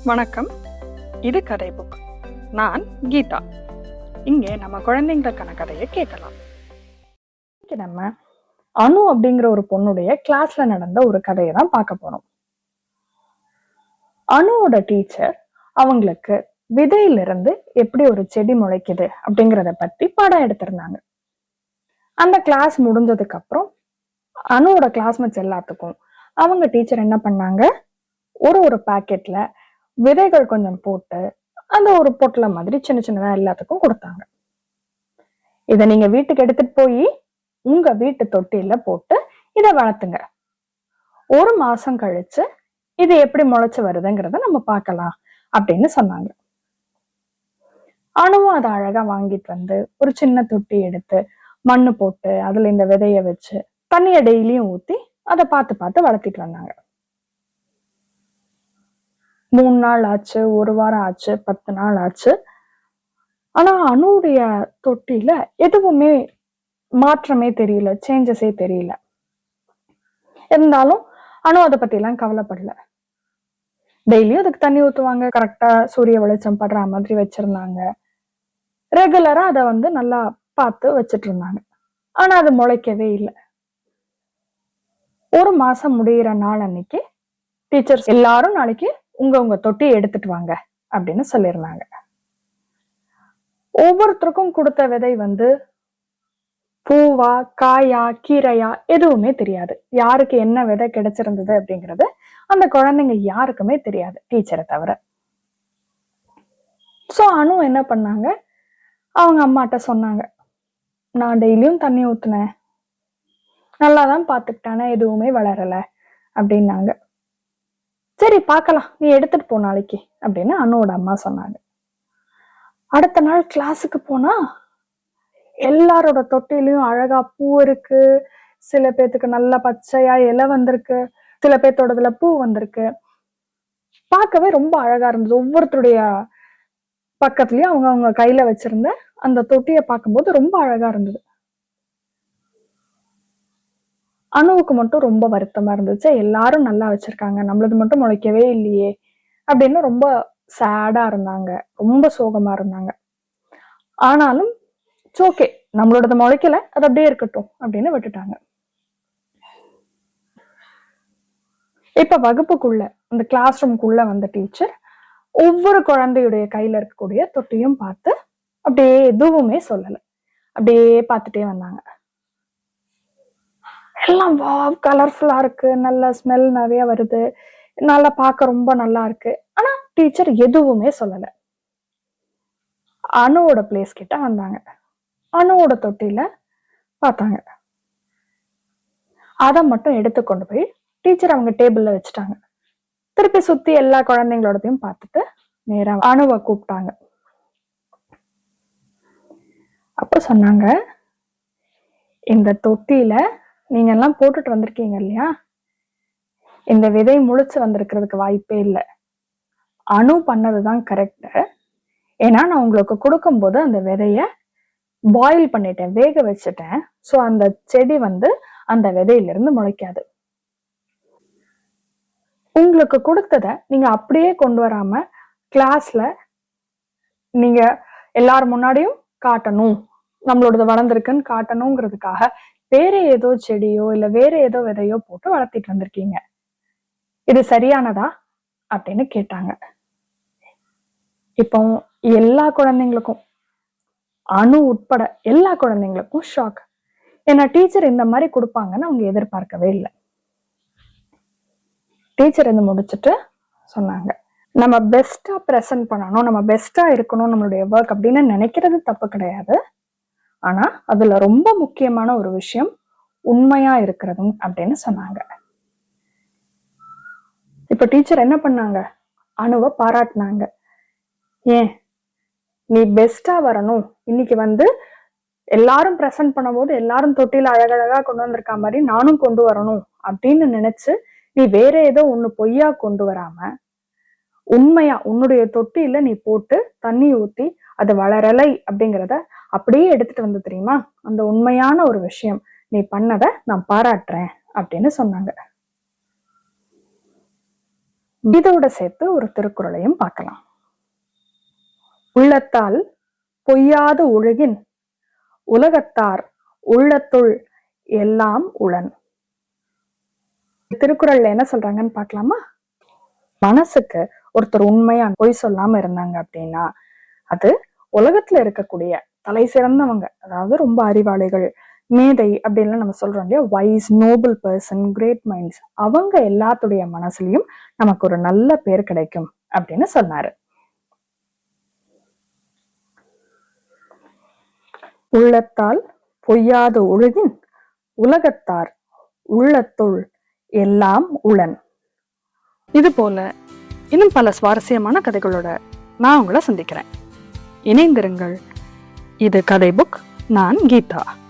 வணக்கம். இது கதை புக். நான் கீதா. இங்கே நம்ம குழந்தைங்களுக்கான கதையை கேட்கலாம். நம்ம அனு அப்படிங்கிற ஒரு பொண்ணுடைய கிளாஸ்ல நடந்த ஒரு கதையை தான் பார்க்க போறோம். அனுவோட டீச்சர் அவங்களுக்கு விதையிலிருந்து எப்படி ஒரு செடி முளைக்குது அப்படிங்கிறத பத்தி பாடம் எடுத்திருந்தாங்க. அந்த கிளாஸ் முடிஞ்சதுக்கு அப்புறம் அனுவோட கிளாஸ்மேட்ஸ் எல்லாத்துக்கும் அவங்க டீச்சர் என்ன பண்ணாங்க, ஒரு பாக்கெட்ல விதைகள் கொஞ்சம் போட்டு அந்த ஒரு பொட்டலை மாதிரி சின்ன சின்னதா எல்லாத்துக்கும் கொடுத்தாங்க. இதை நீங்க வீட்டுக்கு எடுத்துட்டு போய் உங்க வீட்டு தொட்டியில போட்டு இதை வளர்த்துங்க. ஒரு மாசம் கழிச்சு இது எப்படி முளைச்சு வருதுங்கிறத நம்ம பார்க்கலாம் அப்படின்னு சொன்னாங்க. அனுவும் அதை அழகா வாங்கிட்டு வந்து ஒரு சின்ன தொட்டி எடுத்து மண்ணு போட்டு அதுல இந்த விதைய வச்சு தண்ணிய டெய்லியும் ஊத்தி அதை பார்த்து வளர்த்திட்டு வந்தாங்க. 3 நாள் ஆச்சு, 1 வாரம் ஆச்சு, 10 நாள் ஆச்சு. ஆனா அனுடைய தொட்டியில எதுவுமே மாற்றமே தெரியல, சேஞ்சஸே தெரியல. இருந்தாலும் அனு அதை பத்தி எல்லாம் கவலைப்படல. டெய்லியும் அதுக்கு தண்ணி ஊத்துவாங்க, கரெக்டா சூரிய வெளிச்சம் படுற மாதிரி வச்சிருந்தாங்க. ரெகுலரா அதை நல்லா பார்த்து வச்சிட்டு இருந்தாங்க. ஆனா அது முளைக்கவே இல்லை. ஒரு மாசம் முடிகிற நாள் அன்னைக்கு டீச்சர்ஸ் எல்லாரும் நாளைக்கு உங்க தொட்டியை எடுத்துட்டு வாங்க அப்படின்னு சொல்லியிருந்தாங்க. ஒவ்வொருத்தருக்கும் கொடுத்த விதை பூவா, காயா, கீரையா எதுவுமே தெரியாது. யாருக்கு என்ன விதை கிடைச்சிருந்தது அப்படிங்கிறது அந்த குழந்தைங்க யாருக்குமே தெரியாது, டீச்சரை தவிர. சோ அனு என்ன பண்ணாங்க, அவங்க அம்மாட்ட சொன்னாங்க, நான் டெய்லியும் தண்ணி ஊத்துனேன், நல்லாதான் பாத்துக்கிட்டானே, எதுவுமே வளரல அப்படின்னாங்க. சரி பார்க்கலாம், நீ எடுத்துட்டு போ நாளைக்கு அப்படின்னு அனுவோட அம்மா சொன்னாங்க. அடுத்த நாள் கிளாஸுக்கு போனா எல்லாரோட தொட்டிலையும் அழகா பூ இருக்கு. சில பேத்துக்கு நல்லா பச்சையா இலை வந்திருக்கு, சில பேர்த்தோடதுல பூ வந்திருக்கு. பார்க்கவே ரொம்ப அழகா இருந்தது. ஒவ்வொருத்தருடைய பக்கத்துலயும் அவங்க கையில வச்சிருந்த அந்த தொட்டியை பார்க்கும்போது ரொம்ப அழகா இருந்தது. அனுவுக்கு மட்டும் ரொம்ப வருத்தமா இருந்துச்சு. எல்லாரும் நல்லா வச்சிருக்காங்க, நம்மளது மட்டும் முளைக்கவே இல்லையே அப்படின்னு ரொம்ப சேடா இருந்தாங்க, ரொம்ப சோகமா இருந்தாங்க. ஆனாலும் ஓகே, நம்மளோடது முளைக்கல, அது அப்படியே இருக்கட்டும் அப்படின்னு விட்டுட்டாங்க. இப்ப வகுப்புக்குள்ள, அந்த கிளாஸ் ரூம்குள்ள வந்த டீச்சர் ஒவ்வொரு குழந்தையுடைய கையில இருக்கக்கூடிய தொட்டியும் பார்த்து அப்படியே எதுவுமே சொல்லல, அப்படியே பார்த்துட்டே வந்தாங்க. எல்லாம் வாவ், கலர்ஃபுல்லா இருக்கு, நல்ல ஸ்மெல் நிறைய வருது, நல்லா பார்க்க ரொம்ப நல்லா இருக்கு. ஆனா டீச்சர் எதுவுமே சொல்லல. அனுவோட பிளேஸ் கிட்ட வந்தாங்க. அனுவோட தொட்டில பார்த்தாங்க. அதை மட்டும் எடுத்து கொண்டு போய் டீச்சர் அவங்க டேபிள்ல வச்சுட்டாங்க. திருப்பி சுத்தி எல்லா குழந்தைங்களோடதையும் பார்த்துட்டு நேரா அனுவை கூப்பிட்டாங்க. அப்ப சொன்னாங்க, இந்த தொட்டியில நீங்க எல்லாம் போட்டுட்டு வந்திருக்கீங்க இல்லையா, இந்த விதை முளைச்சு வந்திருக்கிறதுக்கு வாய்ப்பே இல்லை. அனு பண்ணதுதான் கரெக்ட். ஏன்னா நான் உங்களுக்கு கொடுக்கும் போது அந்த விதைய பாயில் பண்ணிட்டேன், வேக வச்சுட்டேன். சோ அந்த செடி அந்த விதையிலிருந்து முளைக்காது. உங்களுக்கு கொடுத்தத நீங்க அப்படியே கொண்டு வராம கிளாஸ்ல நீங்க எல்லாரும் முன்னாடியும் காட்டணும், நம்மளோடது வளர்ந்துருக்குன்னு காட்டணுங்கிறதுக்காக வேற ஏதோ செடியோ இல்ல வேற ஏதோ விதையோ போட்டு வளர்த்திட்டு வந்திருக்கீங்க, இது சரியானதா அப்படின்னு கேட்டாங்க. இப்போ எல்லா குழந்தைங்களுக்கும், அனு உட்பட எல்லா குழந்தைங்களுக்கும் ஷாக். ஏன்னா டீச்சர் இந்த மாதிரி கொடுப்பாங்கன்னு அவங்க எதிர்பார்க்கவே இல்லை. டீச்சர் இருந்து முடிச்சுட்டு சொன்னாங்க, நம்ம பெஸ்டா ப்ரெசென்ட் பண்ணணும், நம்ம பெஸ்டா இருக்கணும் நம்மளுடைய ஒர்க் அப்படின்னு நினைக்கிறது தப்பு கிடையாது. ஆனா அதுல ரொம்ப முக்கியமான ஒரு விஷயம் உண்மையா இருக்கிறதும் அப்படின்னு சொன்னாங்க. இப்ப டீச்சர் என்ன பண்ணாங்க, அனுவை பாராட்டினாங்க. ஏன் நீ பெஸ்டா வரணும், இன்னைக்கு எல்லாரும் ப்ரெசென்ட் பண்ணும்போது எல்லாரும் தொட்டில அழகழகா கொண்டு வந்திருக்க மாதிரி நானும் கொண்டு வரணும் அப்படின்னு நினைச்சு நீ வேற ஏதோ ஒண்ணு பொய்யா கொண்டு வராம உண்மையா உன்னுடைய தொட்டில நீ போட்டு தண்ணி ஊத்தி அது வளரலை அப்படிங்கிறத அப்படியே எடுத்துட்டு வந்து தெரியுமா, அந்த உண்மையான ஒரு விஷயம் நீ பண்ணத நான் பாராட்டுறேன் அப்படின்னு சொன்னாங்க. இதோட சேர்த்து ஒரு திருக்குறளையும் பார்க்கலாம். உள்ளத்தால் பொய்யாது ஒழுகின் உலகத்தார் உள்ளத்துள் எல்லாம் உளன். திருக்குறள்ல என்ன சொல்றாங்கன்னு பார்க்கலாமா? மனசுக்கு ஒருத்தர் உண்மையா பொய் சொல்லாம இருந்தாங்க அப்படின்னா அது உலகத்துல இருக்கக்கூடிய தலை சிறந்தவங்க, அதாவது ரொம்ப அறிவாளிகள், மேதை அப்படின்னு நம்ம சொல்றோம் இல்லையா, wise, noble person, great minds, அவங்க எல்லாத்துடைய மனசுலயும் நமக்கு ஒரு நல்ல பேர் கிடைக்கும் அப்படின்னு சொன்னாரு. உள்ளத்தால் பொய்யாது ஒழுகின் உலகத்தார் உள்ளத்துள் எல்லாம் உளன். இது போல இன்னும் பல சுவாரஸ்யமான கதைகளோட நான் உங்களை சந்திக்கிறேன். இணைந்திருங்கள். இது கதை புக். நான் கீதா.